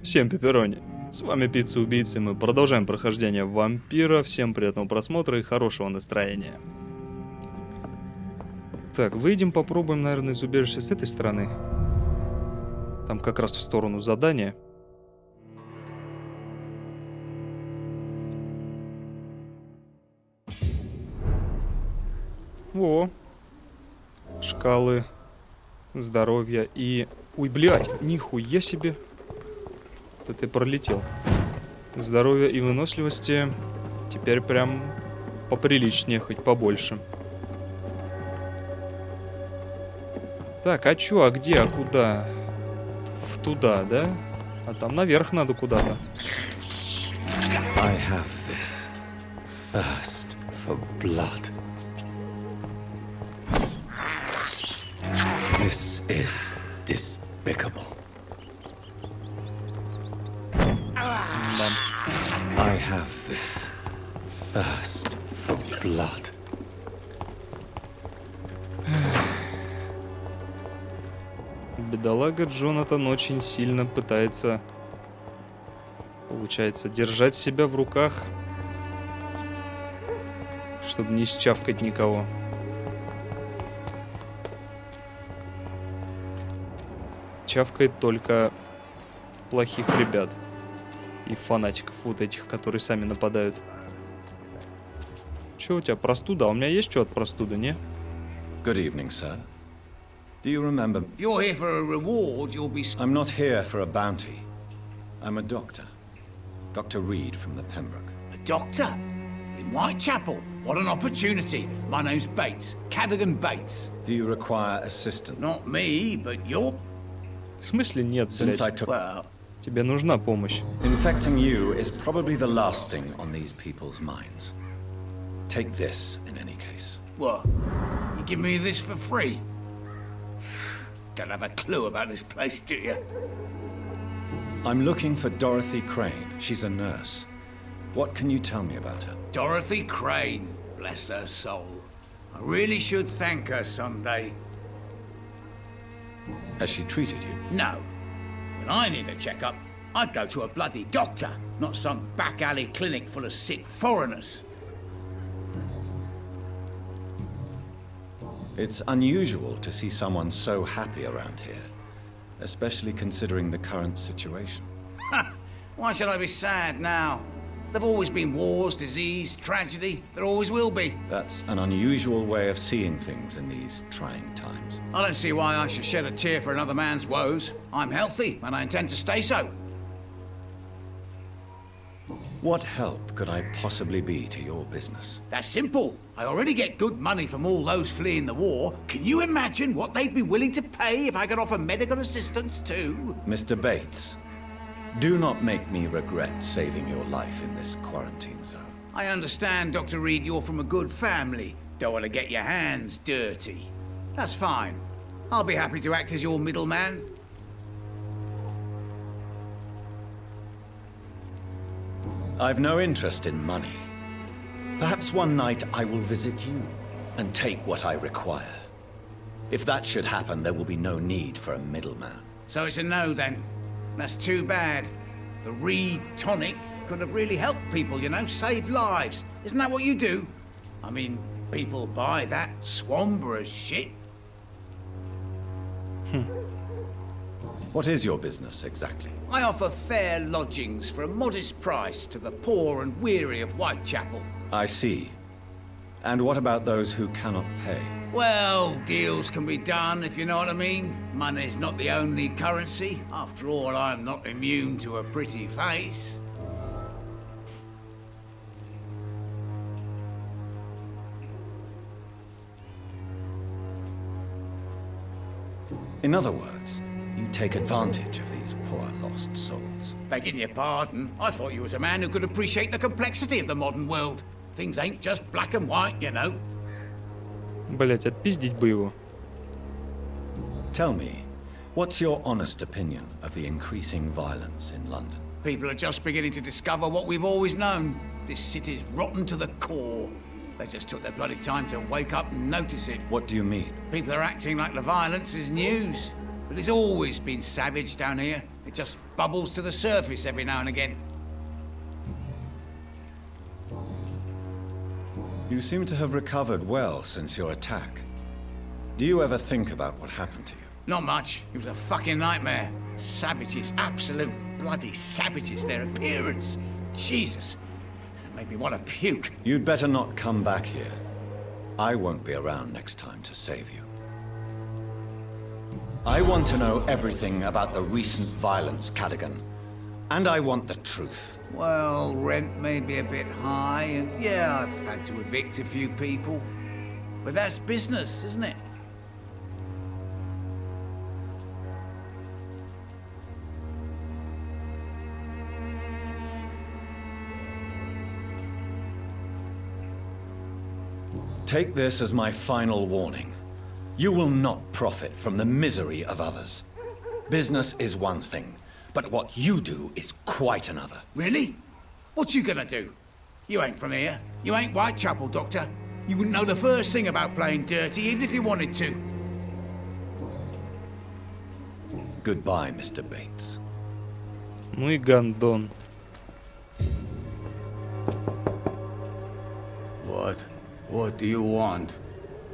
Всем пепперони. С вами Пицца-убийца, и мы продолжаем прохождение вампира. Всем приятного просмотра и хорошего настроения. Так, выйдем, попробуем, наверное, из убежища с этой стороны. Там как раз в сторону задания. Во. Шкалы здоровья и... Ой, блядь, нихуя себе. Это ты пролетел. Здоровья и выносливости теперь прям поприличнее, хоть побольше. Так, а чё, а где, а куда? В туда, да? А там наверх надо куда-то. I have this thirst for blood. This is despicable. I have this thirst for blood. Бедолага Джонатан очень сильно пытается, получается, держать себя в руках, чтобы не счавкать никого. Чавкает только плохих ребят и фанатиков вот этих, которые сами нападают. Че у тебя, простуда? У меня есть что от простуды, не? Good evening, sir. Do you remember? If you're here for a reward, you'll be... I'm not here for a bounty. I'm a doctor. Dr. Reid from the Pembroke. A doctor? In Whitechapel? What an opportunity. My name's Bates. Cadogan Bates. Do you require assistance? Not me, but you're... В смысле нет, Since I блядь? took... Well, Тебе нужна помощь. Infecting you is probably the last thing on these people's minds. Take this, in any case. what? You give me this for free? Don't have a clue about this place, do you? I'm looking for Dorothy Crane. She's a nurse. What can you tell me about her? Dorothy Crane. Bless her soul. I really should thank her someday. Has she treated you? No. When I need a checkup, I'd go to a bloody doctor, not some back alley clinic full of sick foreigners. It's unusual to see someone so happy around here, especially considering the current situation. Why should I be sad now? There've always been wars, disease, tragedy. There always will be. That's an unusual way of seeing things in these trying times. I don't see why I should shed a tear for another man's woes. I'm healthy, and I intend to stay so. What help could I possibly be to your business? That's simple. I already get good money from all those fleeing the war. Can you imagine what they'd be willing to pay if I could offer medical assistance too? Mr. Bates, do not make me regret saving your life in this quarantine zone. I understand, Dr. Reid, you're from a good family. Don't want to get your hands dirty. That's fine. I'll be happy to act as your middleman. I've no interest in money. Perhaps one night I will visit you and take what I require. If that should happen, there will be no need for a middleman. So it's a no then. That's too bad. The Reid tonic could have really helped people, you know, saved lives. Isn't that what you do? I mean, people buy that Swamborous shit. What is your business exactly? I offer fair lodgings for a modest price to the poor and weary of Whitechapel. I see. And what about those who cannot pay? Well, deals can be done, if you know what I mean. Money's not the only currency. After all, I'm not immune to a pretty face. In other words, you take advantage of these poor lost souls. Begging your pardon, I thought you was a man who could appreciate the complexity of the modern world. Things ain't just black and white, you know. Блять, отпиздить бы его. Tell me, what's your honest opinion of the increasing violence in London? People are just beginning to discover what we've always known. This city's rotten to the core. They just took their bloody time to wake up and notice it. What do you mean? People are acting like the violence is news. but it's always been savage down here. It just bubbles to the surface every now and again. You seem to have recovered well since your attack. Do you ever think about what happened to you? Not much. It was a fucking nightmare. Savages, absolute bloody savages. Their appearance. Jesus. It made me want to puke. You'd better not come back here. I won't be around next time to save you. I want to know everything about the recent violence, Cadogan. And I want the truth. Well, rent may be a bit high, and yeah, I've had to evict a few people. But that's business, isn't it? Take this as my final warning. You will not profit from the misery of others. Business is one thing, but what you do is quite another. Really? What you gonna do? You ain't from here. You ain't Whitechapel, Doctor. You wouldn't know the first thing about playing dirty, even if you wanted to. Goodbye, Mr. Bates. Ну и гандон. What do you want?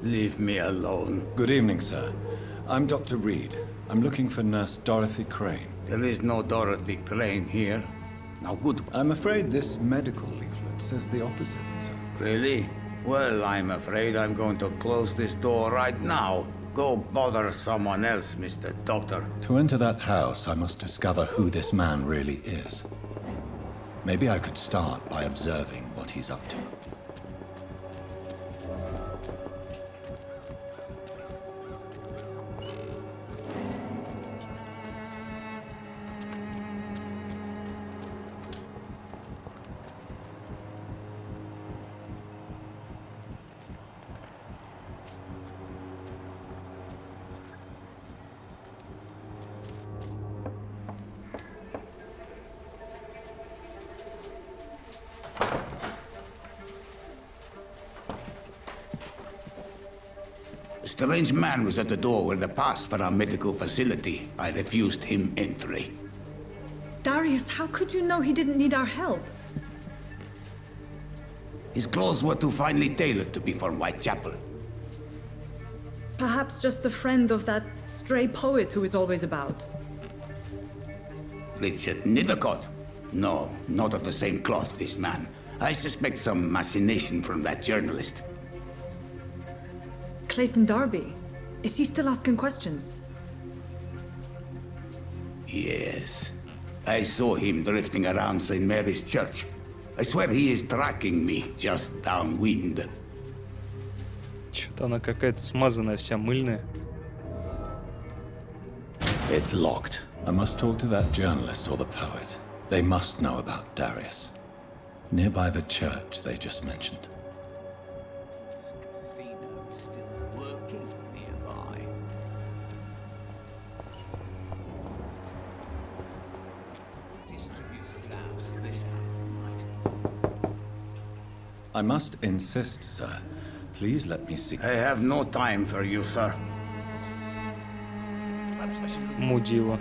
Leave me alone. Good evening, sir. I'm Dr. Reed. I'm looking for Nurse Dorothy Crane. There is no Dorothy Crane here. Now, good. I'm afraid this medical leaflet says the opposite, sir. Really? Well, I'm afraid I'm going to close this door right now. Go bother someone else, Mr. Doctor. To enter that house, I must discover who this man really is. Maybe I could start by observing what he's up to. A strange man was at the door with a pass for our medical facility. I refused him entry. Darius, how could you know he didn't need our help? His clothes were too finely tailored to be for Whitechapel. Perhaps just a friend of that stray poet who is always about. Richard Nithercott? No, not of the same cloth, this man. I suspect some machination from that journalist. Clayton Darby. Is he still asking questions? Yes. I saw him drifting around St. Mary's Church. I swear he is tracking me just downwind. Что-то она какая-то смазанная, вся мыльная. It's locked. I must talk to that journalist or the poet. They must know about Darius. Nearby the church they just mentioned. I must insist, sir. Please let me see. I have no time for you, sir. Мудила.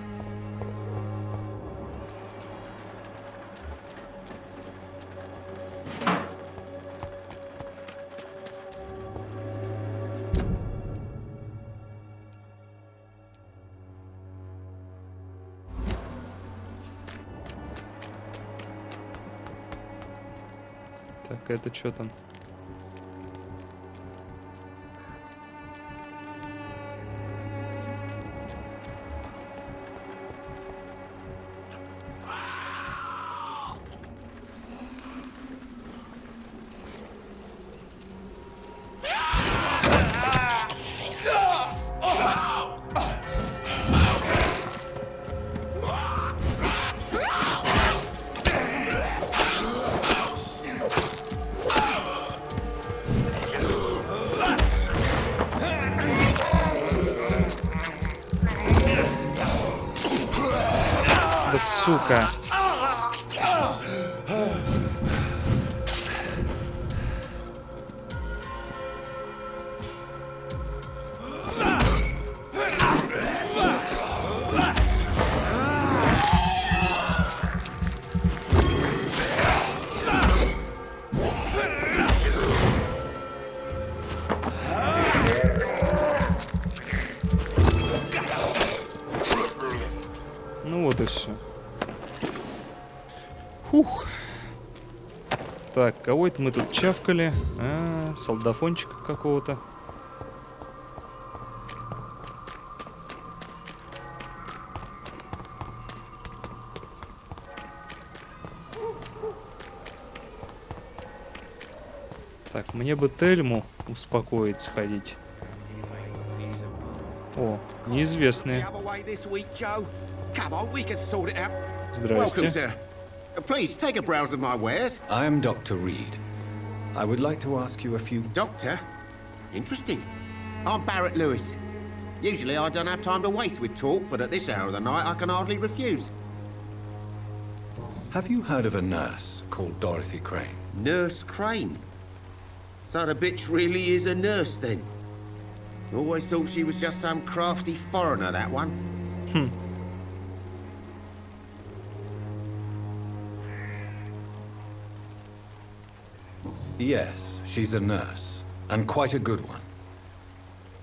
Так, это что там? Да сука. Так, кого это мы тут чавкали? Солдафончика какого-то. Так, мне бы Тельму успокоить, сходить. О, неизвестные. Здрасте. Please take a browse of my wares. I am Dr. Reed. I would like to ask you a few... Doctor? Interesting. I'm Barrett Lewis. Usually I don't have time to waste with talk, but at this hour of the night I can hardly refuse. Have you heard of a nurse called Dorothy Crane? Nurse Crane? So the bitch really is a nurse then? Always thought she was just some crafty foreigner, that one. Yes, she's a nurse, and quite a good one.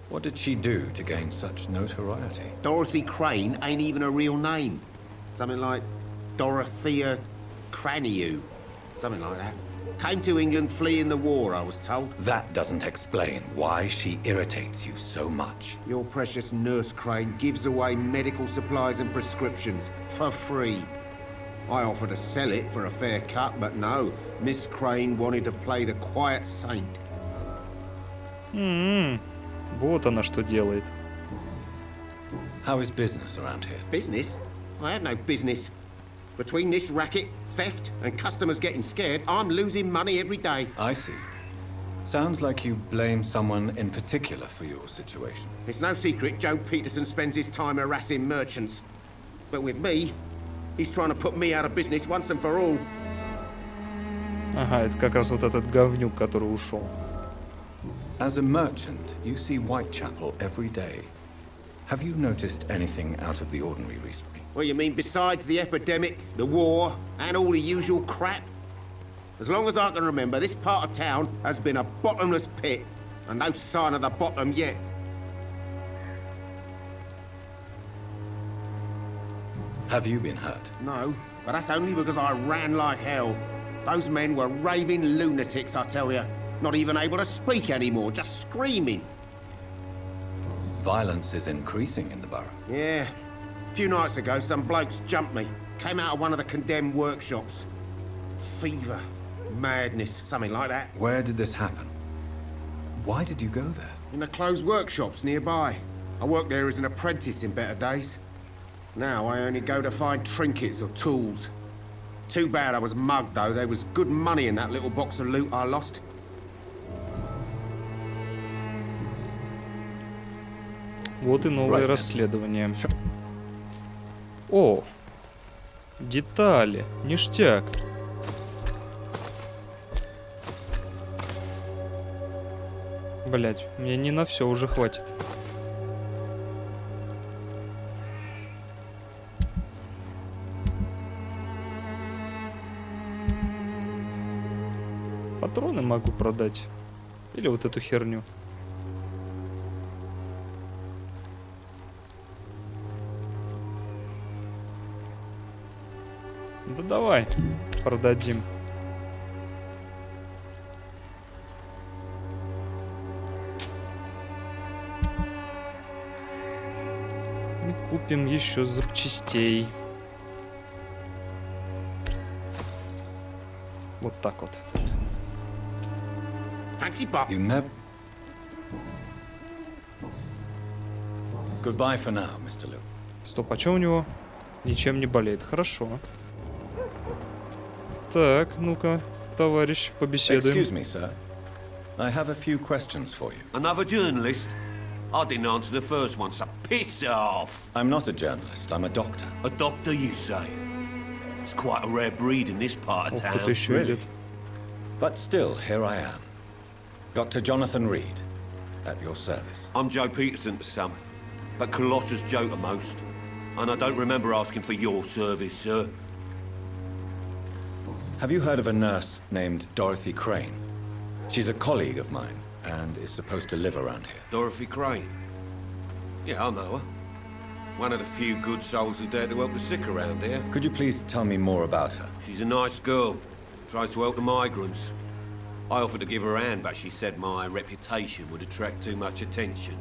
What did she do to gain such notoriety? Dorothy Crane ain't even a real name. Something like Dorothea Craniu. Something like that. Came to England fleeing the war, I was told. That doesn't explain why she irritates you so much. Your precious Nurse Crane gives away medical supplies and prescriptions for free. I offered to sell it for a fair cut, but no. Miss Crane wanted to play the quiet saint. Вот она что делает. How is business around here? Business? I have no business. Between this racket, theft, and customers getting scared, I'm losing money every day. I see. Sounds like you blame someone in particular for your situation. It's no secret Joe Peterson spends his time harassing merchants. But with me, he's trying to put me out of business once and for all. Ага, это как раз вот этот говнюк, который ушел. As a merchant, you see Whitechapel every day. Have you noticed anything out of the ordinary recently? Well, you mean besides the epidemic, the war, and all the usual crap? As long as I can remember, this part of town has been a bottomless pit, and no sign of the bottom yet. Have you been hurt? No, but that's only because I ran like hell. Those men were raving lunatics, I tell you. Not even able to speak anymore, just screaming. Violence is increasing in the borough. Yeah. A few nights ago, some blokes jumped me. Came out of one of the condemned workshops. Fever, madness, something like that. Where did this happen? Why did you go there? In the closed workshops nearby. I worked there as an apprentice in better days. Now I only go to find trinkets or tools. Too bad I was mugged, though. There was good money in that little box of loot I lost. Вот и новое расследование. О, детали, ништяк. Блять, мне не на все уже хватит. Патроны могу продать. Или вот эту херню. Да давай, продадим. И купим еще запчастей. Вот так вот. You never... Goodbye for now, Mr. Liu. Стоп, а чё у него? Ничем не болеет. Хорошо. Так, ну-ка, товарищ, побеседуем. Excuse me, sir. I have a few questions for you. Another journalist? I didn't answer the first one, so piss off! I'm not a journalist, I'm a doctor. A doctor, you say? It's quite a rare breed in this part of Ох, кто-то town. еще Really? идет. But still, here I am. Dr. Jonathan Reed, at your service. I'm Joe Peterson to some, but Colossus Joe to most. And I don't remember asking for your service, sir. Have you heard of a nurse named Dorothy Crane? She's a colleague of mine and is supposed to live around here. Dorothy Crane? Yeah, I know her. One of the few good souls who dare to help the sick around here. Could you please tell me more about her? She's a nice girl. Tries to help the migrants. I offered to give her a hand, but she said my reputation would attract too much attention.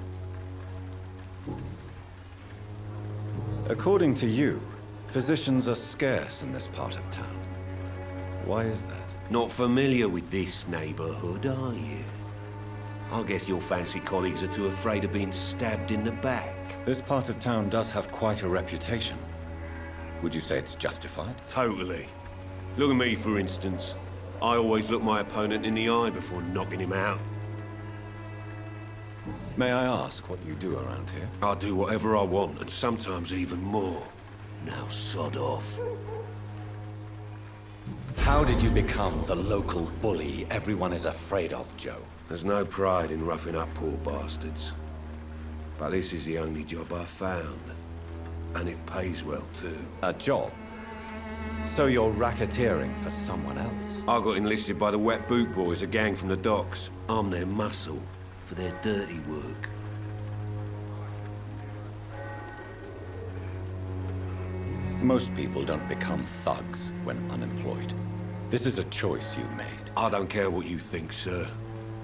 According to you, physicians are scarce in this part of town. Why is that? Not familiar with this neighborhood, are you? I guess your fancy colleagues are too afraid of being stabbed in the back. This part of town does have quite a reputation. Would you say it's justified? Totally. Look at me, for instance. I always look my opponent in the eye before knocking him out. May I ask what you do around here? I do whatever I want, and sometimes even more. Now sod off. How did you become the local bully everyone is afraid of, Joe? There's no pride in roughing up poor bastards. But this is the only job I found. And it pays well, too. A job? So you're racketeering for someone else? I got enlisted by the Wet Boot Boys, a gang from the docks. I'm their muscle for their dirty work. Most people don't become thugs when unemployed. This is a choice you made. I don't care what you think, sir.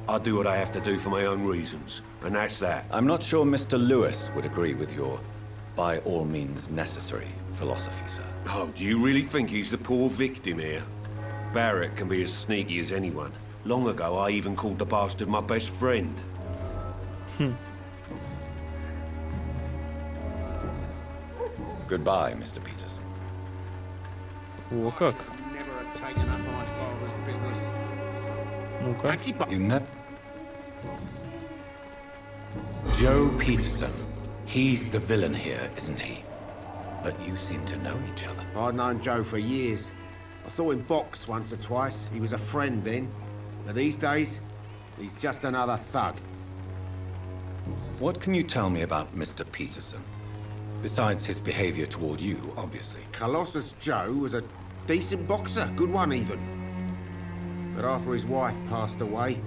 I do what I have to do for my own reasons, and that's that. I'm not sure Mr. Lewis would agree with your by all means necessary philosophy, sir. Oh, do you really think he's the poor victim here? Barrett can be as sneaky as anyone. Long ago, I even called the bastard my best friend. Goodbye, Mr. Peterson. О, как? Never have taken up my father's business. Ну-ка. Fancy bu- You met Joe Peterson. He's the villain here, isn't he? But you seem to know each other. I'd known Joe for years. I saw him box once or twice. He was a friend then. But these days, he's just another thug. What can you tell me about Mr. Peterson? Besides his behavior toward you, obviously. Colossus Joe was a decent boxer, good one even. But after his wife passed away,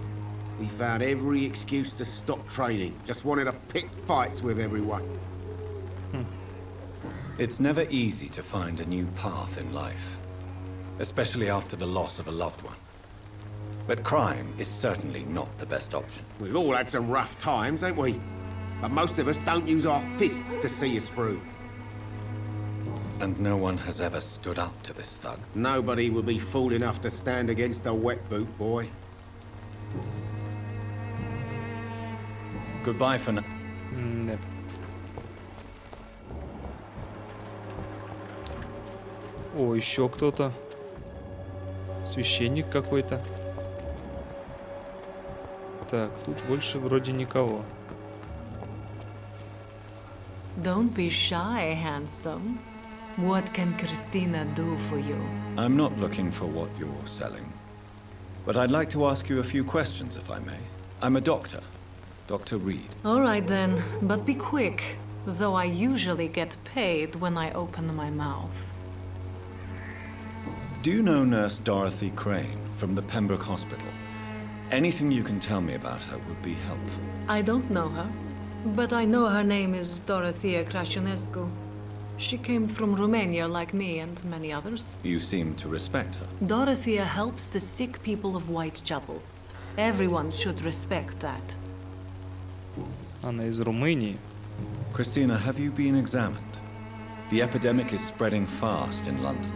he found every excuse to stop training. Just wanted to pick fights with everyone. It's never easy to find a new path in life, especially after the loss of a loved one. But crime is certainly not the best option. We've all had some rough times, ain't we? But most of us don't use our fists to see us through. And no one has ever stood up to this thug. Nobody would be fool enough to stand against the wet boot boy. Goodbye for now. Не. О, еще кто-то. Священник какой-то. Так, тут больше вроде никого. Don't be shy, handsome. What can Christina do for you? I'm not looking for what you're selling. But I'd like to ask you a few questions, if I may. I'm a doctor. Dr. Reed. All right then, but be quick, though I usually get paid when I open my mouth. Do you know Nurse Dorothy Crane from the Pembroke Hospital? Anything you can tell me about her would be helpful. I don't know her, but I know her name is Dorothea Crăciunescu. She came from Romania like me and many others. You seem to respect her. Dorothea helps the sick people of Whitechapel. Everyone should respect that. Она из Румынии. Christina, have you been examined? The epidemic is spreading fast in London,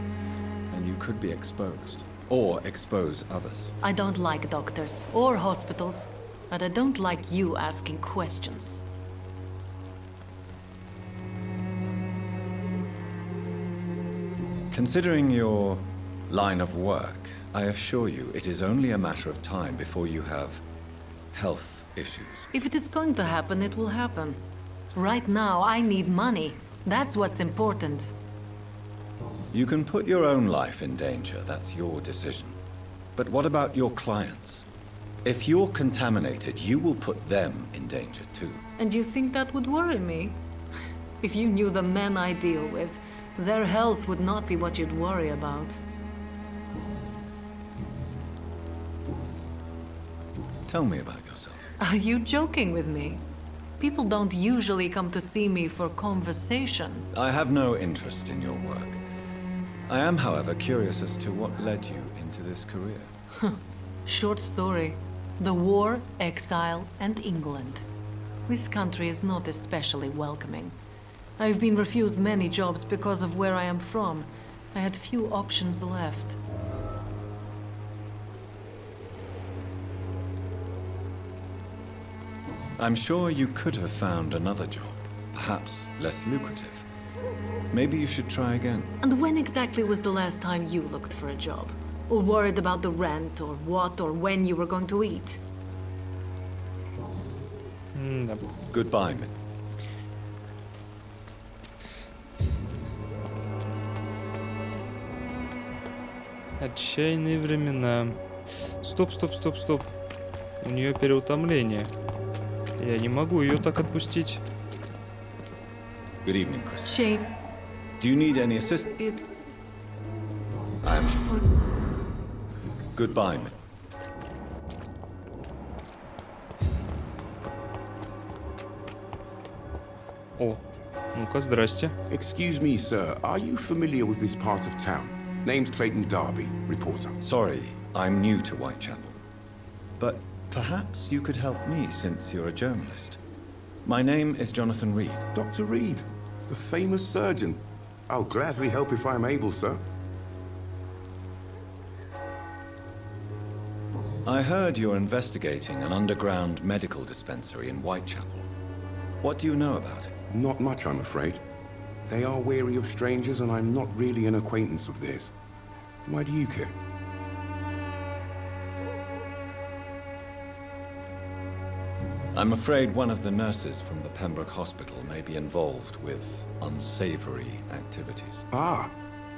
and you could be exposed. Or expose others. I don't like doctors or hospitals, but I don't like you asking questions. Considering your line of work, I assure you it is only a matter of time before you have health issues. If it is going to happen, it will happen. Right now, I need money. That's what's important. You can put your own life in danger, that's your decision. But what about your clients? If you're contaminated, you will put them in danger too. And you think that would worry me? If you knew the men I deal with, their health would not be what you'd worry about. Tell me about yourself. Are you joking with me? People don't usually come to see me for conversation. I have no interest in your work. I am, however, curious as to what led you into this career. Short story. The war, exile, and England. This country is not especially welcoming. I've been refused many jobs because of where I am from. I had few options left. I'm sure you could have found another job, perhaps less lucrative. Maybe you should try again. And when exactly was the last time you looked for a job? Or worried about the rent, or what, or when you were going to eat? Goodbye, man. Отчаянные времена. Стоп. У нее переутомление. Я не могу ее так отпустить. Good evening, Chris. Shane. Do you need any assistance? It... I'm For... Goodbye, man. О, ну-ка, здрасте. Excuse me, sir. Are you familiar with this part of town? Name's Clayton Darby, reporter. Sorry, I'm new to Whitechapel. But perhaps you could help me since you're a journalist. My name is Jonathan Rid. Dr. Reed, the famous surgeon. I'll gladly help if I'm able, sir. I heard you're investigating an underground medical dispensary in Whitechapel. What do you know about it? Not much, I'm afraid. They are wary of strangers, and I'm not really an acquaintance of theirs. Why do you care? I'm afraid one of the nurses from the Pembroke Hospital may be involved with unsavory activities. Ah,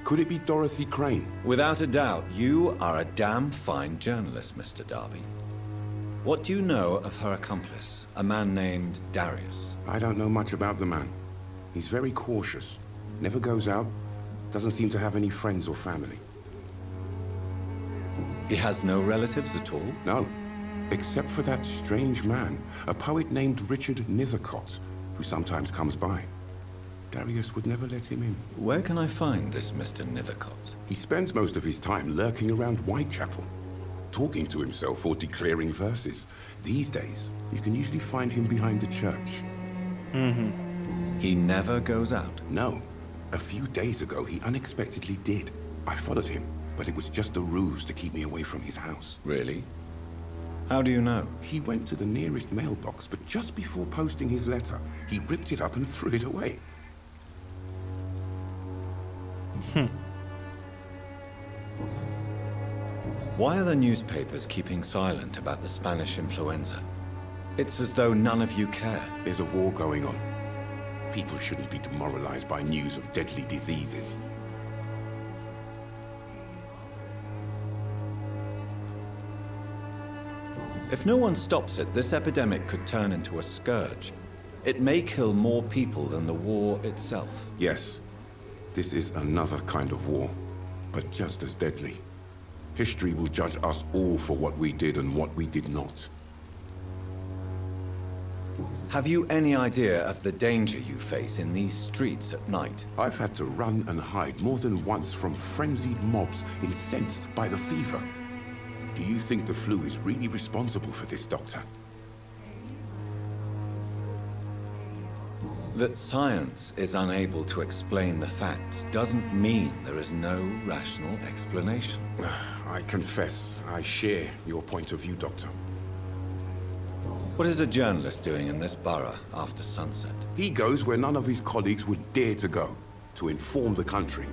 could it be Dorothy Crane? Without a doubt, you are a damn fine journalist, Mr. Darby. What do you know of her accomplice, a man named Darius? I don't know much about the man. He's very cautious. Never goes out. Doesn't seem to have any friends or family. He has no relatives at all? No. Except for that strange man, a poet named Richard Nethercott, who sometimes comes by. Darius would never let him in. Where can I find this Mr. Nethercott? He spends most of his time lurking around Whitechapel, talking to himself or declaring verses. These days, you can usually find him behind the church. He never goes out? No. A few days ago, he unexpectedly did. I followed him, but it was just a ruse to keep me away from his house. Really? How do you know? He went to the nearest mailbox, but just before posting his letter, he ripped it up and threw it away. Why are the newspapers keeping silent about the Spanish influenza? It's as though none of you care. There's a war going on. People shouldn't be demoralized by news of deadly diseases. If no one stops it, this epidemic could turn into a scourge. It may kill more people than the war itself. Yes, this is another kind of war, but just as deadly. History will judge us all for what we did and what we did not. Have you any idea of the danger you face in these streets at night? I've had to run and hide more than once from frenzied mobs incensed by the fever. Do you think the flu is really responsible for this, Doctor? That science is unable to explain the facts doesn't mean there is no rational explanation. I confess, I share your point of view, Doctor. What is a journalist doing in this borough after sunset? He goes where none of his colleagues would dare to go, to inform the country.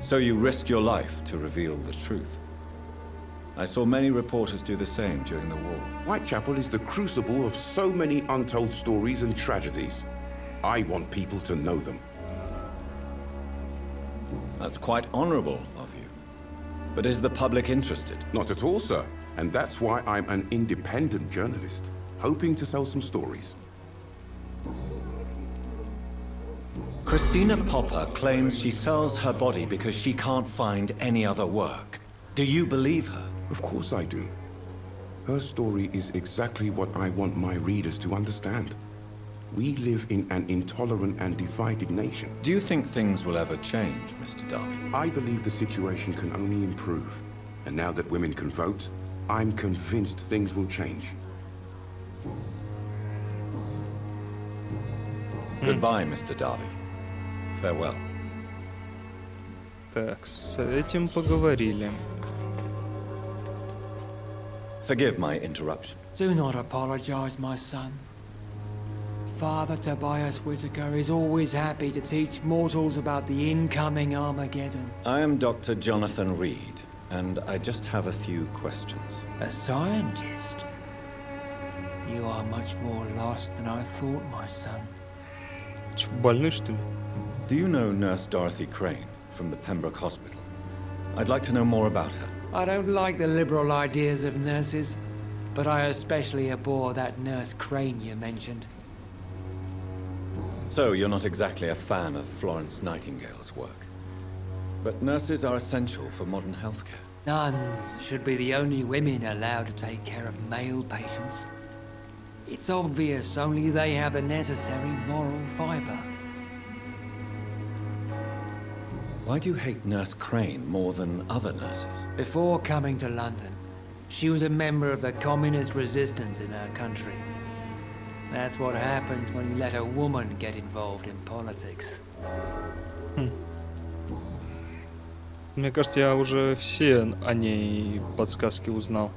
So you risk your life to reveal the truth. I saw many reporters do the same during the war. Whitechapel is the crucible of so many untold stories and tragedies. I want people to know them. That's quite honorable of you. But is the public interested? Not at all, sir. And that's why I'm an independent journalist, hoping to sell some stories. Christina Popper claims she sells her body because she can't find any other work. Do you believe her? Of course I do. Her story is exactly what I want my readers to understand. We live in an intolerant and divided nation. Do you think things will ever change, Mr. Darby? I believe the situation can only improve. And now that women can vote, I'm convinced things will change. Goodbye, Mr. Darby. Farewell. Так, с этим поговорили. Forgive my interruption. Do not apologize, my son. Father Tobias Whitaker is always happy to teach mortals about the incoming Armageddon. I am Dr. Jonathan Reed, and I just have a few questions. A scientist? You are much more lost than I thought, my son. Че, больной, что ли? Do you know Nurse Dorothy Crane from the Pembroke Hospital? I'd like to know more about her. I don't like the liberal ideas of nurses, but I especially abhor that Nurse Crane you mentioned. So, you're not exactly a fan of Florence Nightingale's work. But nurses are essential for modern healthcare. Nuns should be the only women allowed to take care of male patients. It's obvious only they have the necessary moral fiber. Why do you hate Nurse Crane more than other nurses? Before coming to London, she was a member of the communist resistance in her country. That's what happens when you let a woman get involved in politics. Мне кажется, я уже все о ней подсказки узнал.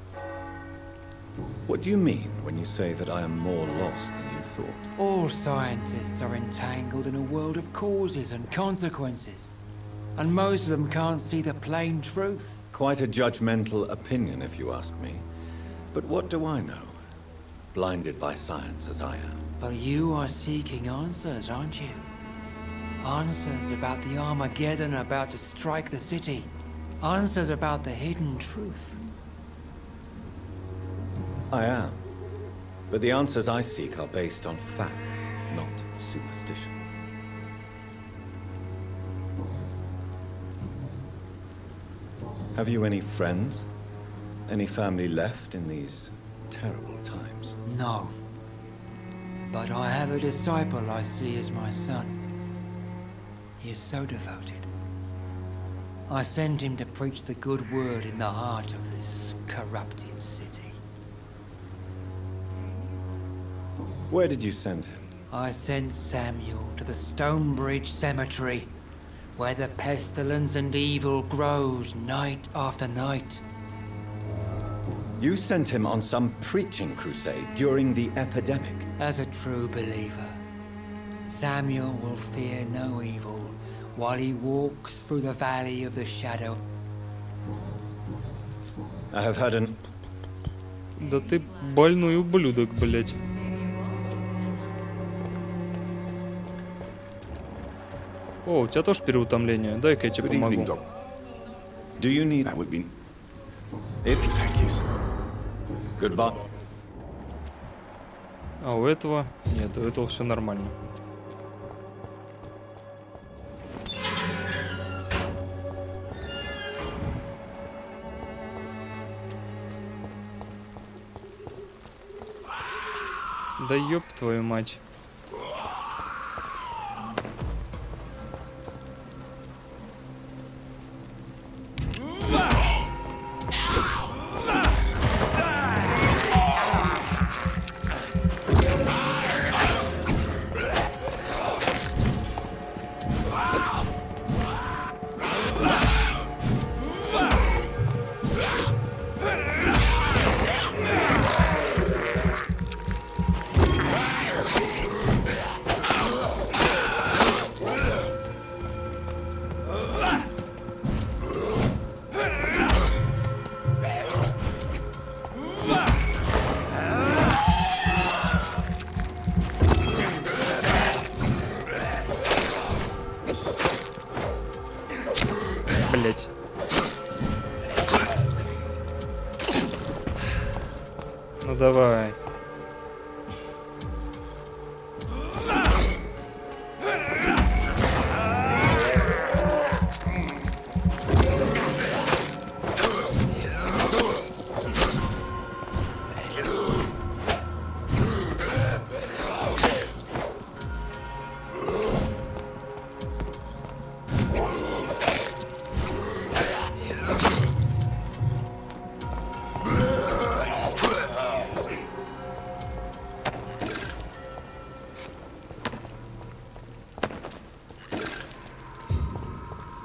What do you mean when you say that I am more lost than you thought? All scientists are entangled in a world of causes and consequences. And most of them can't see the plain truth. Quite a judgmental opinion, if you ask me. But what do I know? Blinded by science as I am. But you are seeking answers, aren't you? Answers about the Armageddon about to strike the city. Answers about the hidden truth. I am. But the answers I seek are based on facts, not superstition. Have you any friends? Any family left in these terrible times? No. But I have a disciple I see as my son. He is so devoted. I sent him to preach the good word in the heart of this corrupted city. Where did you send him? I sent Samuel to the Stonebridge Cemetery, where the pestilence and evil grows night after night. You sent him on some preaching crusade during the epidemic. As a true believer, Samuel will fear no evil while he walks through the valley of the shadow. I have heard an... Да ты больной ублюдок, блять. О, у тебя тоже переутомление. Дай-ка я тебе Good evening, помогу. Doc. Do you need... That would be... If... Thank you, sir. Goodbye. А у этого... Нет, у этого все нормально. Да ёб твою мать.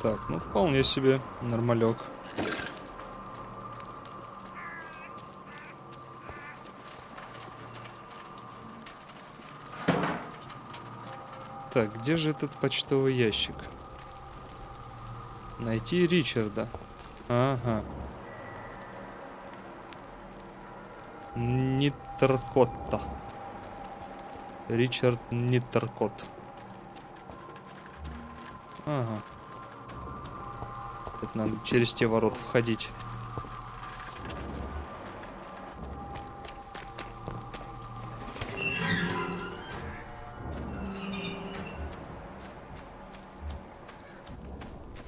Так, ну вполне себе нормалек. Так, где же этот почтовый ящик? Найти Ричарда. Ага. Ниттеркотта. Ричард Ниттеркот. Ага. Это надо через те ворота входить.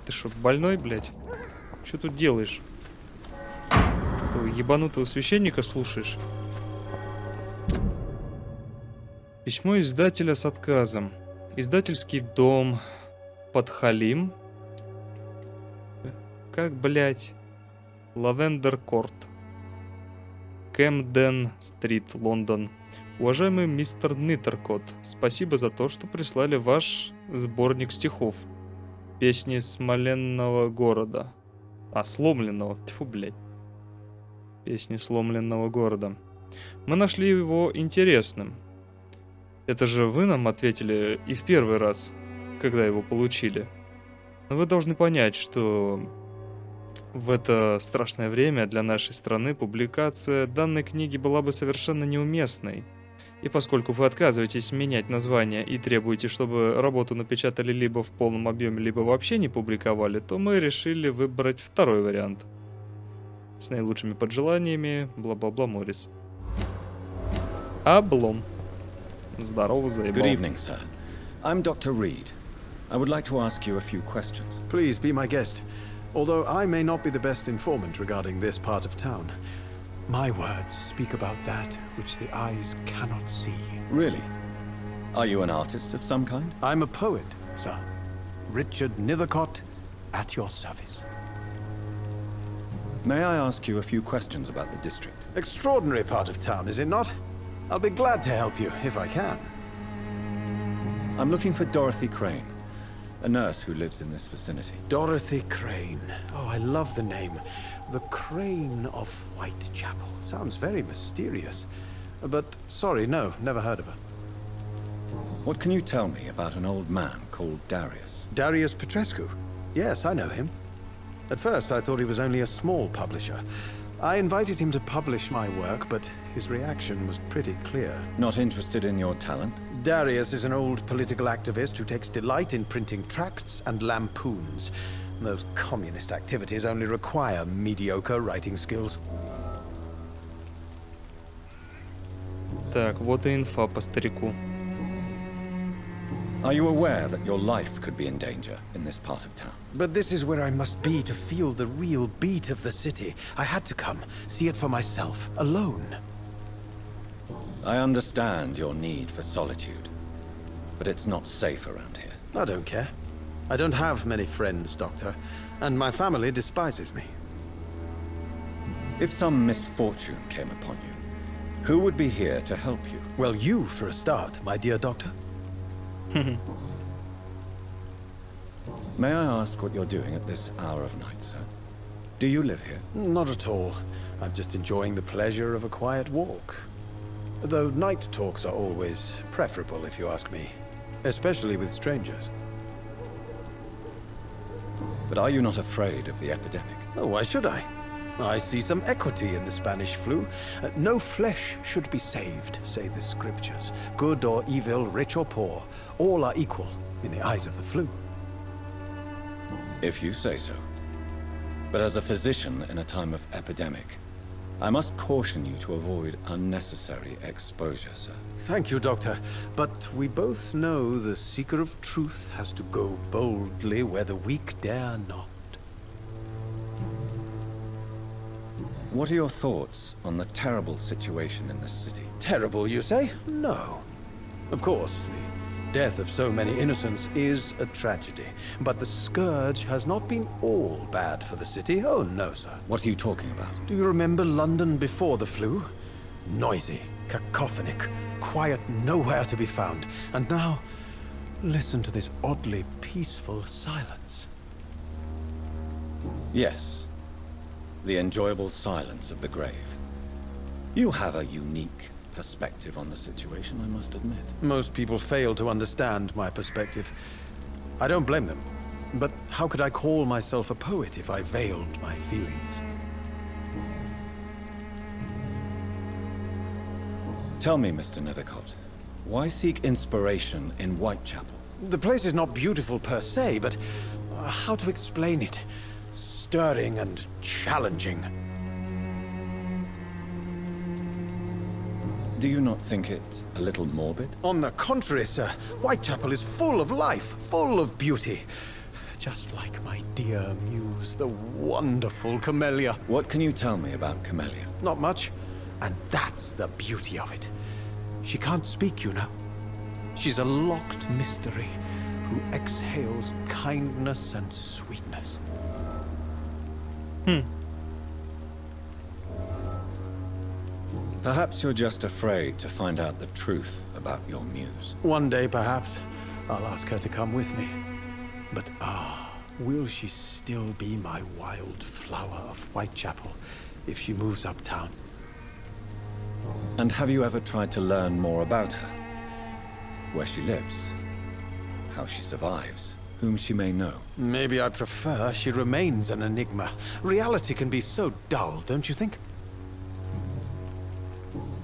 Ты что, больной, блядь? Что тут делаешь? Этого ебанутого священника слушаешь? Письмо издателя с отказом. Издательский дом Подхалим. Как, блядь? Лавендер Корт. Кэмден-стрит, Лондон. Уважаемый мистер Ниттеркот, спасибо за то, что прислали ваш сборник стихов. Песни сломленного города. Сломленного. Тьфу, блядь. Песни сломленного города. Мы нашли его интересным. Это же вы нам ответили и в первый раз, когда его получили. Но вы должны понять, что в это страшное время для нашей страны публикация данной книги была бы совершенно неуместной. И поскольку вы отказываетесь менять название и требуете, чтобы работу напечатали либо в полном объеме, либо вообще не публиковали, то мы решили выбрать второй вариант. С наилучшими поджеланиями, бла-бла-бла, Моррис. Облом. Здорово, заебал. Good evening, sir. I'm Dr. Reid. I would like to ask you a few questions. Please be my guest. Although I may not be the best informant regarding this part of town, my words speak about that which the eyes cannot see. Really? Are you an artist of some kind? I'm a poet, sir. Richard Nethercott, at your service. May I ask you a few questions about the district? Extraordinary part of town, is it not? I'll be glad to help you, if I can. I'm looking for Dorothy Crane, a nurse who lives in this vicinity. Dorothy Crane. Oh, I love the name. The Crane of Whitechapel. Sounds very mysterious. But, sorry, no, never heard of her. What can you tell me about an old man called Darius? Darius Petrescu? Yes, I know him. At first, I thought he was only a small publisher. I invited him to publish my work, but his reaction was pretty clear. Not interested in your talent? Darius is an old political activist who takes delight in printing tracts and lampoons. Those communist activities only require mediocre writing skills. Так, вот и инфа по старику. Are you aware that your life could be in danger in this part of town? But this is where I must be to feel the real beat of the city. I had to come, see it for myself, alone. I understand your need for solitude, but it's not safe around here. I don't care. I don't have many friends, Doctor, and my family despises me. If some misfortune came upon you, who would be here to help you? Well, you for a start, my dear Doctor. May I ask what you're doing at this hour of night, sir? Do you live here? Not at all. I'm just enjoying the pleasure of a quiet walk. Though night talks are always preferable, if you ask me. Especially with strangers. But are you not afraid of the epidemic? Oh, why should I? I see some equity in the Spanish flu. No flesh should be saved, say the scriptures. Good or evil, rich or poor, all are equal in the eyes of the flu. If you say so. But as a physician in a time of epidemic, I must caution you to avoid unnecessary exposure, sir. Thank you, Doctor. But we both know the seeker of truth has to go boldly where the weak dare not. What are your thoughts on the terrible situation in this city? Terrible, you say? No. Of course, the death of so many innocents is a tragedy. But the scourge has not been all bad for the city. Oh, no, sir. What are you talking about? Do you remember London before the flu? Noisy, cacophonic, quiet nowhere to be found. And now, listen to this oddly peaceful silence. Yes. The enjoyable silence of the grave. You have a unique perspective on the situation, I must admit. Most people fail to understand my perspective. I don't blame them. But how could I call myself a poet if I veiled my feelings? Tell me, Mr. Nethercott, why seek inspiration in Whitechapel? The place is not beautiful per se, but how to explain it? Stirring and challenging. Do you not think it a little morbid? On the contrary, sir. Whitechapel is full of life, full of beauty. Just like my dear muse, the wonderful Camellia. What can you tell me about Camellia? Not much. And that's the beauty of it. She can't speak, you know. She's a locked mystery who exhales kindness and sweetness. Perhaps you're just afraid to find out the truth about your muse. One day, perhaps, I'll ask her to come with me. But will she still be my wild flower of Whitechapel if she moves uptown? And have you ever tried to learn more about her? Where she lives? How she survives? Whom she may know? Maybe I prefer she remains an enigma. Reality can be so dull, don't you think?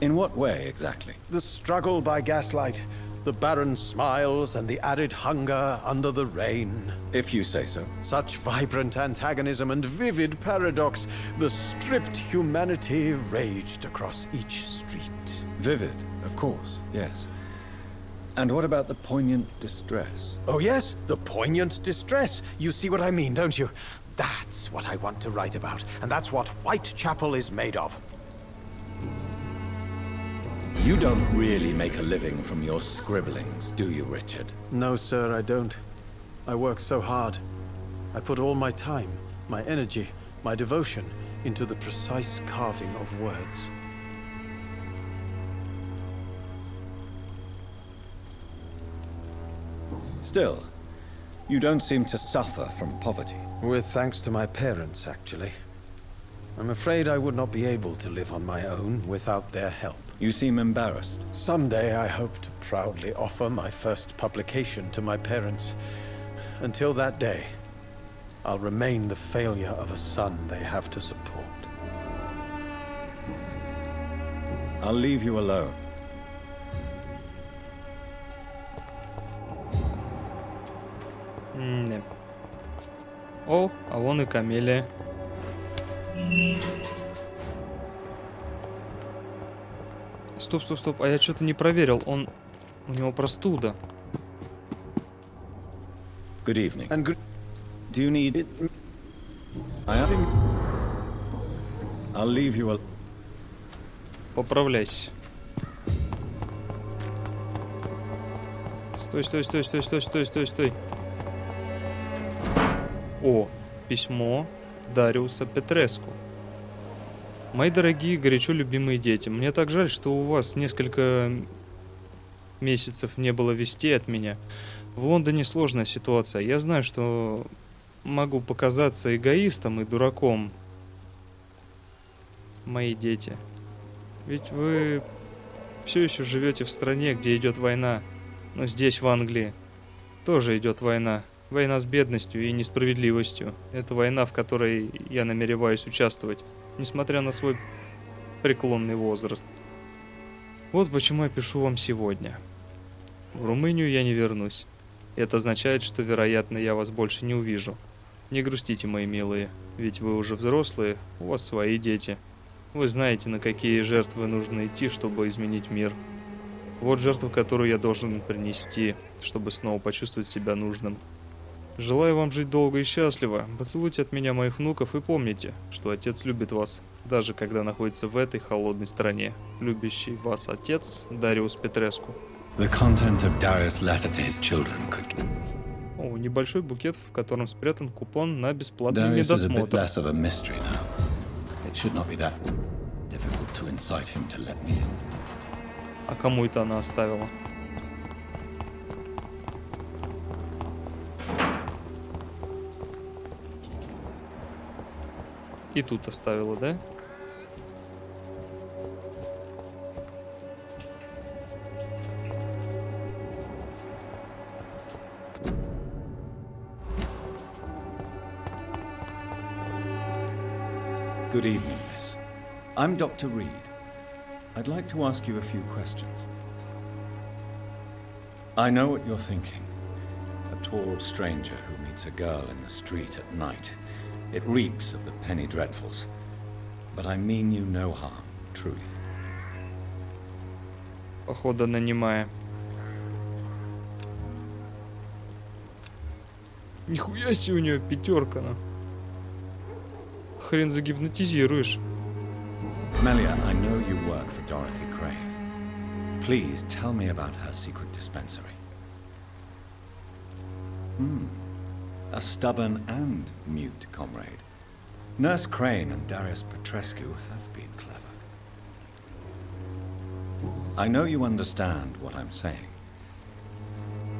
In what way, exactly? The struggle by gaslight, the barren smiles and the arid hunger under the rain. If you say so. Such vibrant antagonism and vivid paradox. The stripped humanity raged across each street. Vivid, of course, yes. And what about the poignant distress? Oh yes, the poignant distress. You see what I mean, don't you? That's what I want to write about, and that's what Whitechapel is made of. You don't really make a living from your scribblings, do you, Richard? No, sir, I don't. I work so hard. I put all my time, my energy, my devotion into the precise carving of words. Still, you don't seem to suffer from poverty. With thanks to my parents, actually. I'm afraid I would not be able to live on my own without their help. You seem embarrassed. Someday I hope to proudly offer my first publication to my parents. Until that day, I'll remain the failure of a son they have to support. I'll leave you alone. Не. О, а вон и Камелия. Стоп, а я что-то не проверил. У него простуда. Good evening. And good... Do you need... I'll leave you alone. Поправляйся. Стой. О, письмо Дариуса Петреску. Мои дорогие, горячо любимые дети, мне так жаль, что у вас несколько месяцев не было вестей от меня. В Лондоне сложная ситуация. Я знаю, что могу показаться эгоистом и дураком. Мои дети. Ведь вы все еще живете в стране, где идет война. Но здесь, в Англии, тоже идет война. Война с бедностью и несправедливостью. Это война, в которой я намереваюсь участвовать, несмотря на свой преклонный возраст. Вот почему я пишу вам сегодня. В Румынию я не вернусь. Это означает, что, вероятно, я вас больше не увижу. Не грустите, мои милые, ведь вы уже взрослые, у вас свои дети. Вы знаете, на какие жертвы нужно идти, чтобы изменить мир. Вот жертву, которую я должен принести, чтобы снова почувствовать себя нужным. Желаю вам жить долго и счастливо. Поцелуйте от меня моих внуков и помните, что отец любит вас, даже когда находится в этой холодной стране. Любящий вас отец Дариус Петреску. The content of Darius' letter to his children could... О, небольшой букет, в котором спрятан купон на бесплатный Darius is a bit медосмотр. less of a mystery now. It should not be that difficult to incite him to let me in. А кому это она оставила? И тут оставила, да? Good evening, miss. I'm Dr. Reed. I'd like to ask you a few questions. I know what you're thinking. A tall stranger who meets a girl in the street at night. It reeks of the penny dreadfuls. But I mean you no harm, truly. Походу, нанимая. Нихуя себе у нее 5, ну. Хрен загипнотизируешь. Melia, I know you work for Dorothy Crane. Please tell me about her secret dispensary. A stubborn and mute comrade. Nurse Crane and Darius Petrescu have been clever. I know you understand what I'm saying.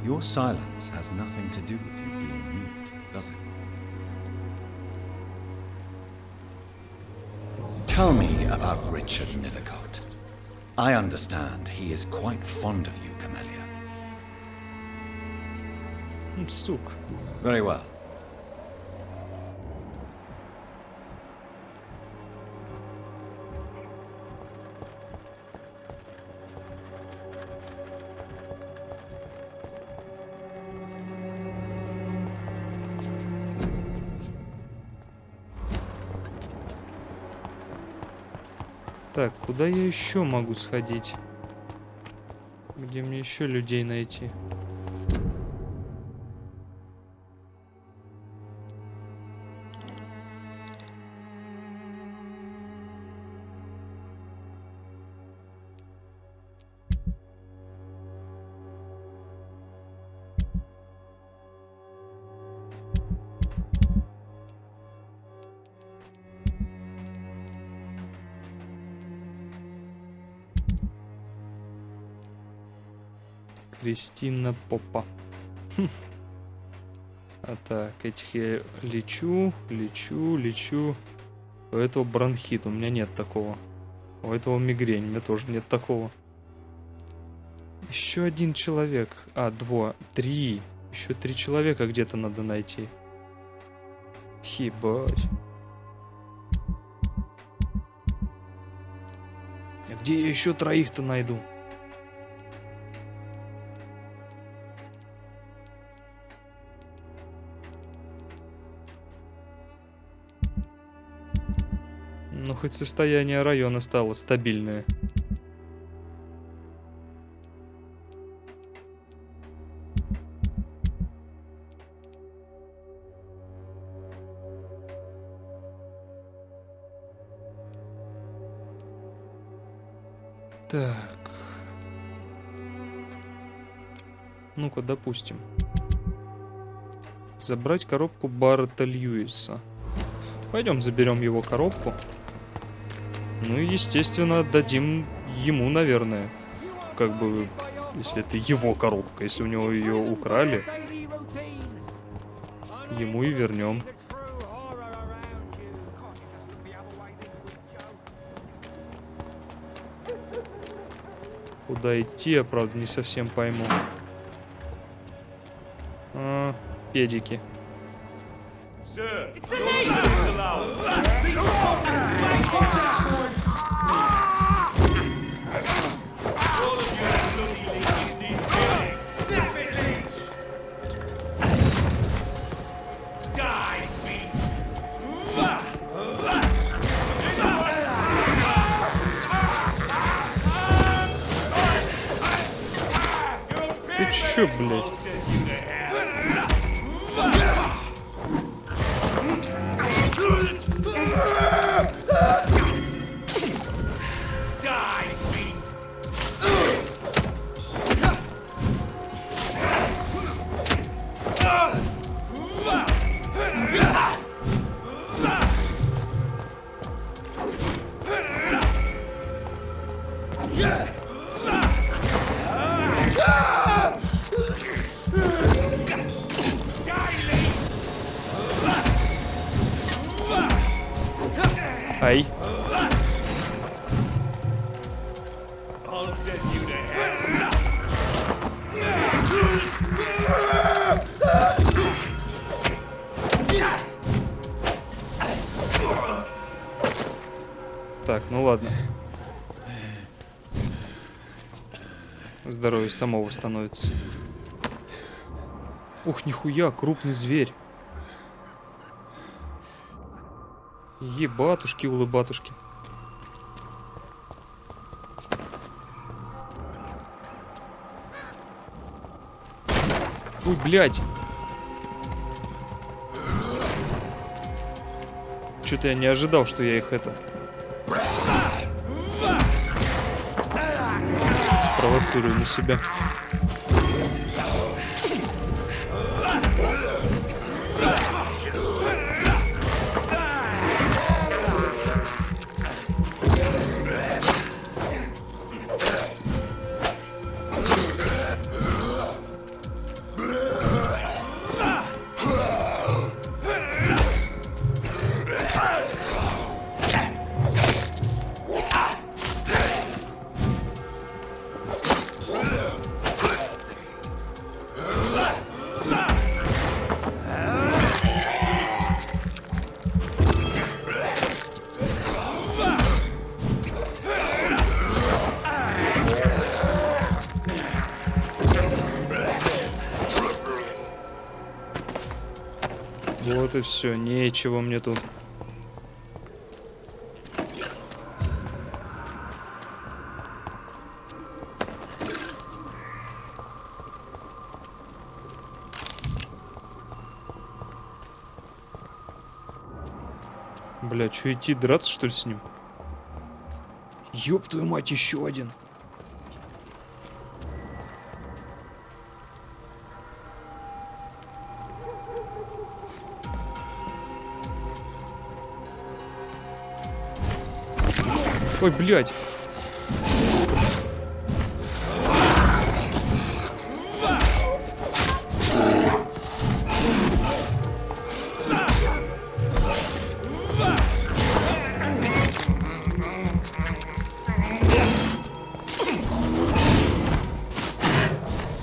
Your silence has nothing to do with you being mute, does it? Tell me about Richard Nethercott. I understand he is quite fond of you, Camellia. Сук. Very well. Так, куда я еще могу сходить? Где мне еще людей найти? Кристина Попа. А так, этих я лечу. У этого бронхит, у меня нет такого. У этого мигрень, у меня тоже нет такого. Еще один человек. 3. Еще 3 человека где-то надо найти. Ебать. А где я еще 3-то найду? Ну, хоть состояние района стало стабильное. Так. Ну-ка, допустим. Забрать коробку Баррета Льюиса. Пойдем заберем его коробку. Ну и, естественно, отдадим ему, наверное. Как бы, если это его коробка. Если у него ее украли, ему и вернем. Куда идти, я, правда, не совсем пойму. Педики. Ты чё, блядь? Ай. Так, ну ладно. Здоровье само восстановится. Ух, нихуя, крупный зверь. Ебатушки, улыбатушки. Ой, блядь. Что-то я не ожидал, что я их это... спровоцирую на себя. Вот и все, нечего мне тут. Бля, что идти драться, что ли, с ним? Ёб твою мать, еще один. Ой, блядь.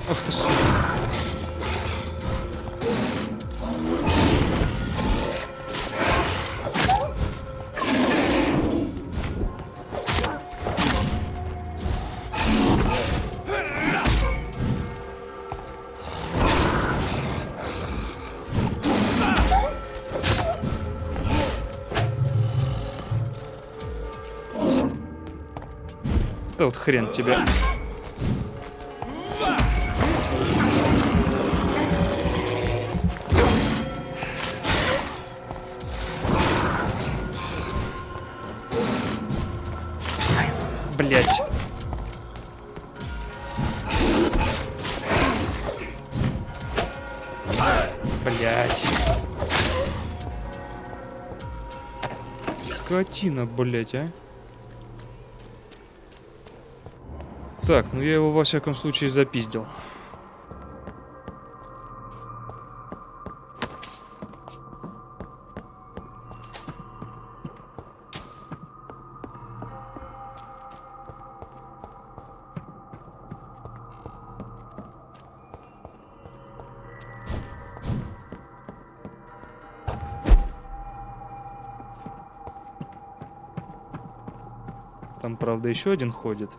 Ах ты, сука. Да вот хрен тебя. Блять. Блять. Скотина, блять, а. Так, ну я его во всяком случае запиздил. Там, правда, еще один ходит.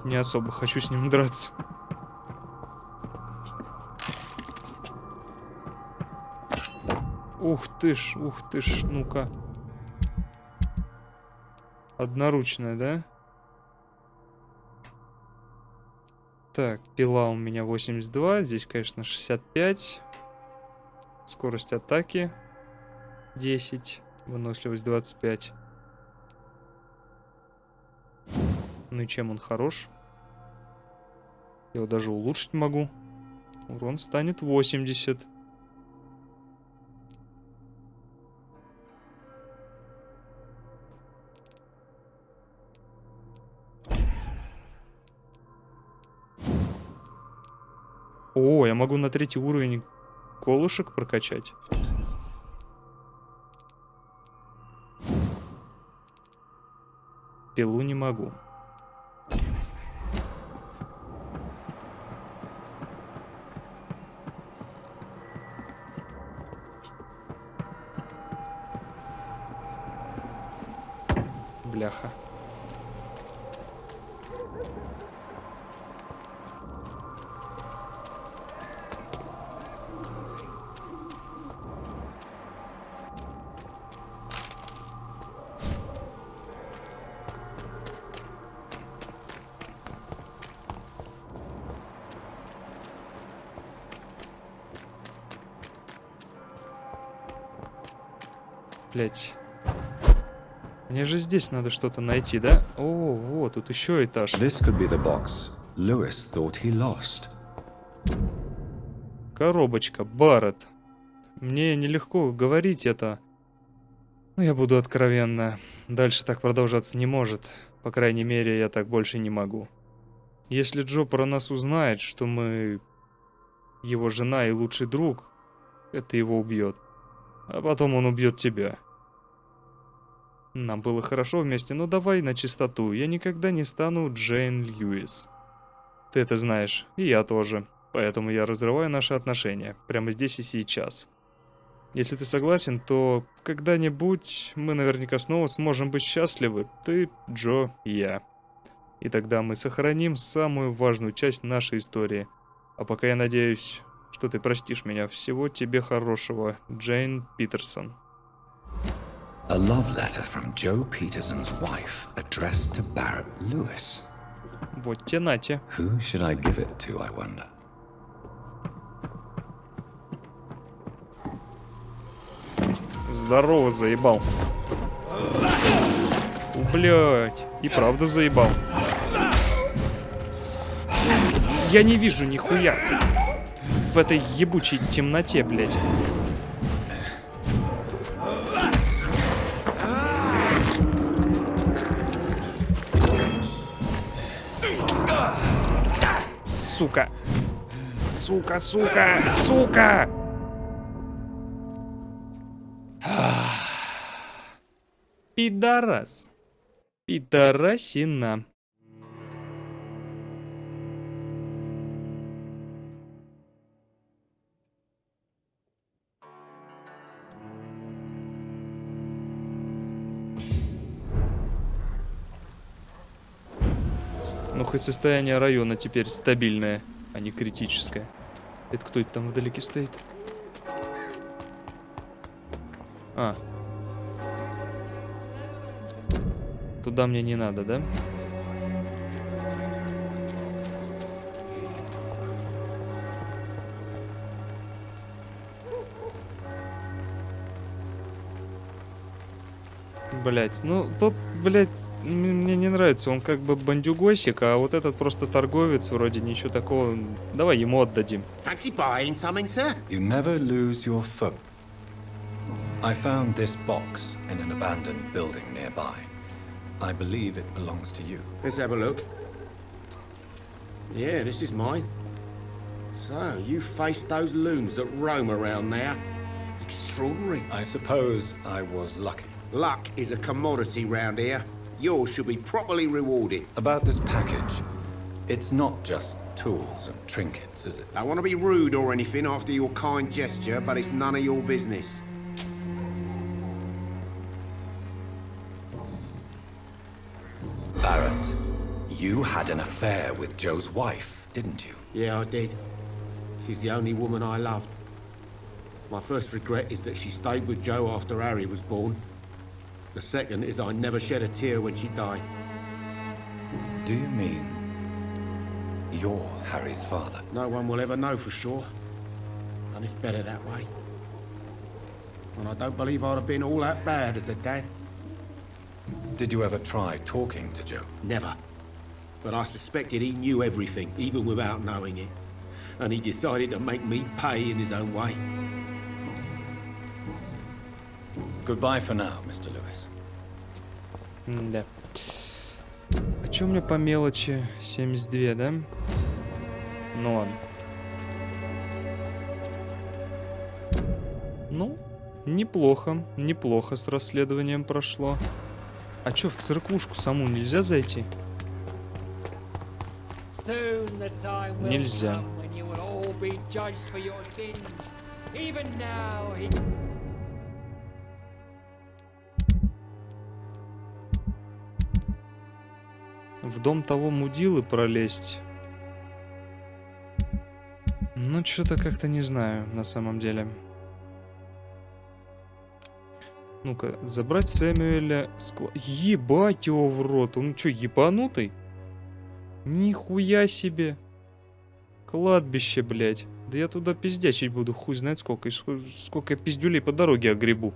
Не особо хочу с ним драться. Ух ты ж, ну-ка. Одноручная, да? Так, пила у меня 82, здесь, конечно, 65. Скорость атаки 10, выносливость 25. Ну и чем он хорош? Я его даже улучшить могу. Урон станет 80. О, я могу на 3-й уровень колышек прокачать. Пилу не могу. Бляха. Блять. Мне же здесь надо что-то найти, да? О, вот, тут еще этаж. This could be the box Lewis thought he lost. Коробочка, Барретт. Мне нелегко говорить это. Но я буду откровенна. Дальше так продолжаться не может. По крайней мере, я так больше не могу. Если Джо про нас узнает, что мы его жена и лучший друг, это его убьет. А потом он убьет тебя. Нам было хорошо вместе, но давай на чистоту. Я никогда не стану Джейн Льюис. Ты это знаешь, и я тоже. Поэтому я разрываю наши отношения. Прямо здесь и сейчас. Если ты согласен, то когда-нибудь мы наверняка снова сможем быть счастливы. Ты, Джо и я. И тогда мы сохраним самую важную часть нашей истории. А пока я надеюсь, что ты простишь меня. Всего тебе хорошего, Джейн Питерсон. A love letter from Joe Peterson's wife addressed to Barrett Lewis. Вот те нате. Who should I give it to, I wonder? Здорово, заебал. Блять, и правда заебал. Я не вижу нихуя в этой ебучей темноте, блять. Сука. Сука, сука, сука! Пидорас. Пидорасина. Ну, хоть состояние района теперь стабильное, а не критическое. Это кто это там вдалеке стоит? А. Туда мне не надо, да? Блять, ну тот, блять, мне не нравится. Он как бы бандюгосик, а вот этот просто торговец, вроде ничего такого. Давай ему отдадим. Fancy buying something, sir? You never lose your phone. I found this box in an abandoned building nearby. I believe it belongs to you. Let's have a look. Yeah, this is mine. So, you faced those loons that roam around there. Extraordinary. I suppose I was lucky. Luck is a commodity round here. Yours should be properly rewarded. About this package, it's not just tools and trinkets, is it? I want to be rude or anything after your kind gesture, but it's none of your business. Barrett, you had an affair with Joe's wife, didn't you? Yeah, I did. She's the only woman I loved. My first regret is that she stayed with Joe after Harry was born. The second is I never shed a tear when she died. Do you mean you're Harry's father? No one will ever know for sure. And it's better that way. And I don't believe I'd have been all that bad as a dad. Did you ever try talking to Joe? Never. But I suspected he knew everything, even without knowing it. And he decided to make me pay in his own way. Goodbye for now, Mr. Lewis. Да. А чё у меня по мелочи? 72, да? Ну ладно. Ну, неплохо. Неплохо с расследованием прошло. А чё, в церквушку саму нельзя зайти? Нельзя. В дом того мудилы пролезть. Ну, что-то как-то не знаю, на самом деле. Ну-ка, забрать Сэмюэля... Ебать его в рот. Он что, ебанутый? Нихуя себе. Кладбище, блядь. Да я туда пиздячить буду, хуй знает сколько. И сколько я пиздюлей по дороге огребу.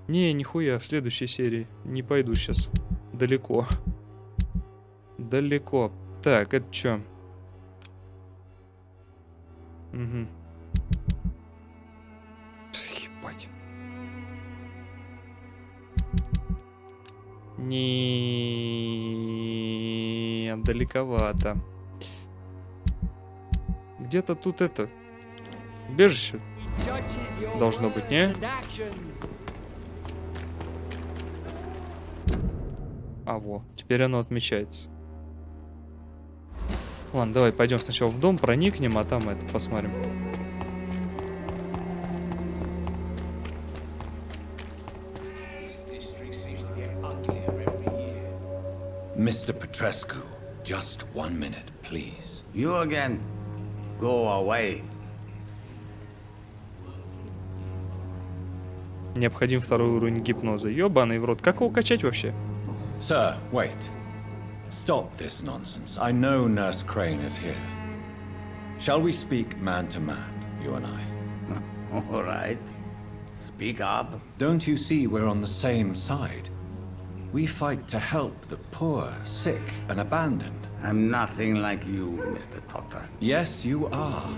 Не, нихуя, в следующей серии. Не пойду сейчас. Далеко. Далеко. Так, это что? Угу. Ебать. Не, далековато. Где-то тут это убежище должно быть, не? А во, теперь оно отмечается. Ладно, давай пойдем сначала в дом, проникнем, а там это посмотрим. Mr. Petrescu, just 1 minute, please. You again? Go away. Необходим второй уровень гипноза. Ёбаный в рот. Как его качать вообще? Sir, wait. Stop this nonsense. I know Nurse Crane is here. Shall we speak man to man, you and I? All right. Speak up. Don't you see we're on the same side? We fight to help the poor, sick, and abandoned. I'm nothing like you, Mr. Doctor. Yes, you are.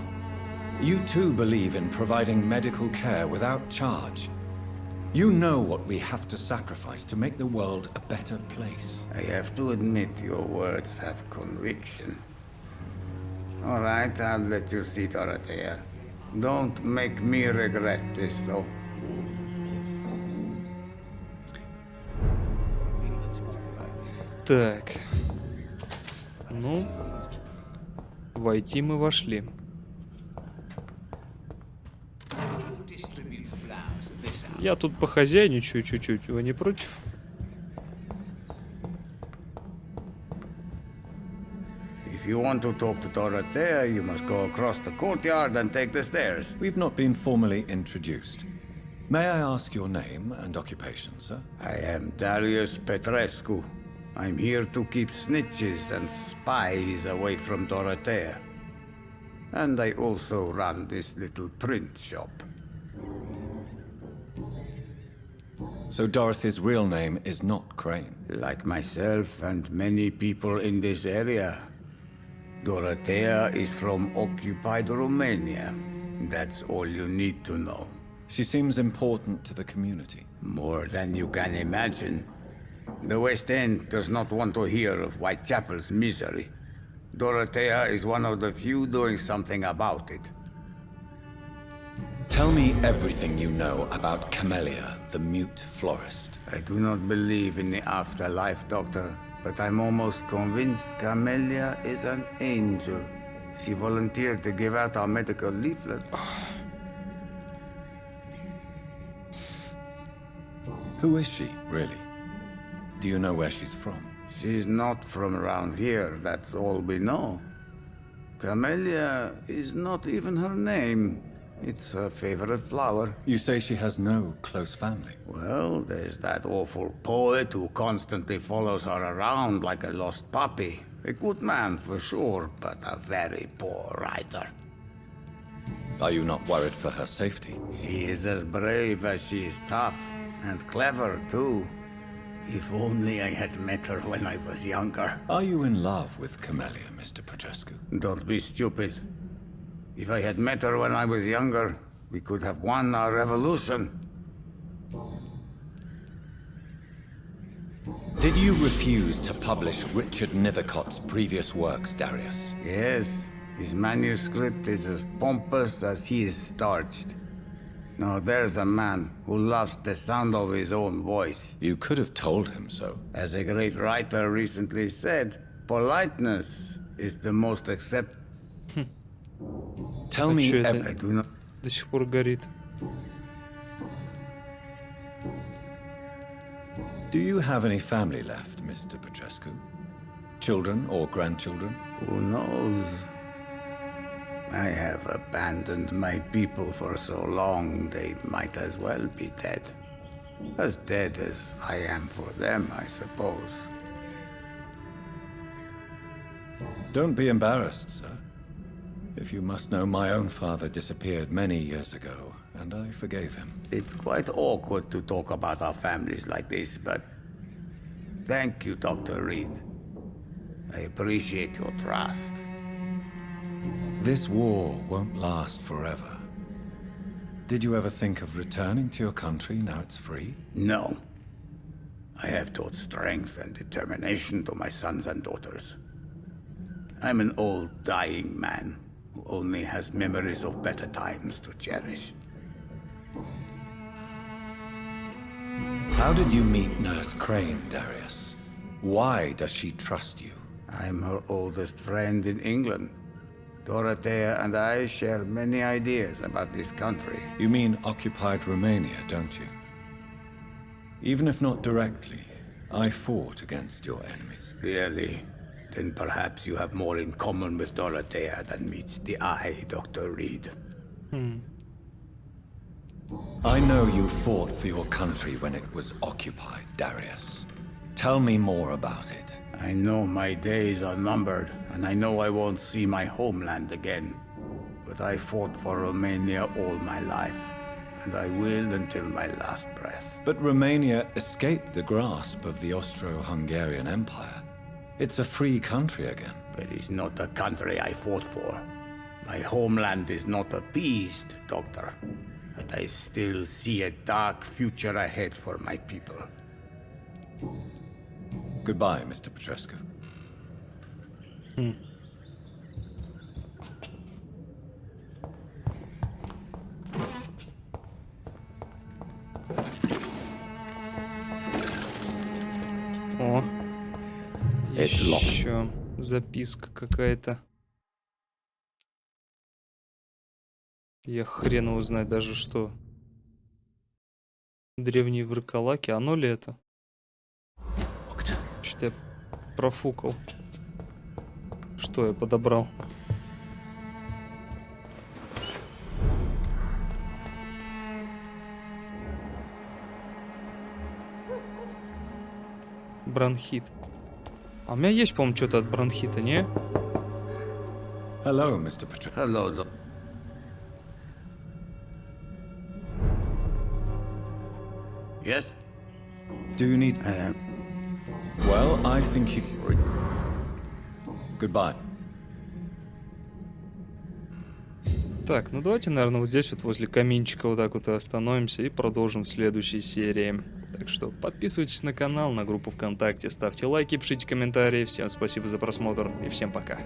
You too believe in providing medical care without charge. You know what we have to sacrifice to make the world a better place. I have to admit your words have conviction. All right, I'll let you see Dorothea. Don't make me regret this, though. Так. Ну, войти мы вошли. Я тут похозяйничаю чуть-чуть, вы не против? If you want to talk to Dorothea, you must go across the courtyard and take the stairs. We've not been formally introduced. May I ask your name and occupation, sir? I am Darius Petrescu. I'm here to keep snitches and spies away from Dorothea. And I also run this little print shop. So Dorothy's real name is not Crane? Like myself and many people in this area, Dorothea is from occupied Romania. That's all you need to know. She seems important to the community. More than you can imagine. The West End does not want to hear of Whitechapel's misery. Dorothea is one of the few doing something about it. Tell me everything you know about Camellia, the mute florist. I do not believe in the afterlife, Doctor, but I'm almost convinced Camellia is an angel. She volunteered to give out our medical leaflets. Who is she, really? Do you know where she's from? She's not from around here, that's all we know. Camellia is not even her name. It's her favorite flower. You say she has no close family? Well, there's that awful poet who constantly follows her around like a lost puppy. A good man for sure, but a very poor writer. Are you not worried for her safety? She is as brave as she is tough, and clever too. If only I had met her when I was younger. Are you in love with Camellia, Mr. Petrescu? Don't be stupid. If I had met her when I was younger, we could have won our revolution. Did you refuse to publish Richard Nethercott's previous works, Darius? Yes, his manuscript is as pompous as he is starched. No, there's a man who loves the sound of his own voice. You could have told him so. As a great writer recently said, politeness is the most accepted. Tell me чё это? I do not. До сих пор горит. Do you have any family left, Mr. Petrescu? Children or grandchildren? Who knows? I have abandoned my people for so long, they might as well be dead. As dead as I am for them, I suppose. Don't be embarrassed, sir. If you must know, my own father disappeared many years ago, and I forgave him. It's quite awkward to talk about our families like this, but thank you, Dr. Reed. I appreciate your trust. This war won't last forever. Did you ever think of returning to your country now it's free? No. I have taught strength and determination to my sons and daughters. I'm an old, dying man who only has memories of better times to cherish. How did you meet Nurse Crane, Darius? Why does she trust you? I'm her oldest friend in England. Dorothea and I share many ideas about this country. You mean occupied Romania, don't you? Even if not directly, I fought against your enemies. Really? Then perhaps you have more in common with Dorothea than meets the eye, Dr. Reed. I know you fought for your country when it was occupied, Darius. Tell me more about it. I know my days are numbered, and I know I won't see my homeland again. But I fought for Romania all my life, and I will until my last breath. But Romania escaped the grasp of the Austro-Hungarian Empire. It's a free country again. But it's not the country I fought for. My homeland is not appeased, Doctor. But I still see a dark future ahead for my people. Goodbye, Mr. Petrescu. О, еще записка какая-то. Я хрен его знает даже что. Древние враколаки, оно ли это? Что-то я профукал. Что я подобрал? Бронхит. А у меня есть, по-моему, что-то от бронхита, не? Hello, Mr. Petrescu. Hello, Doc. Yes? Do you need... Well, I think you... Goodbye. Так, ну давайте, наверное, вот здесь вот возле каминчика вот так вот и остановимся и продолжим в следующей серии. Так что подписывайтесь на канал, на группу ВКонтакте, ставьте лайки, пишите комментарии. Всем спасибо за просмотр и всем пока.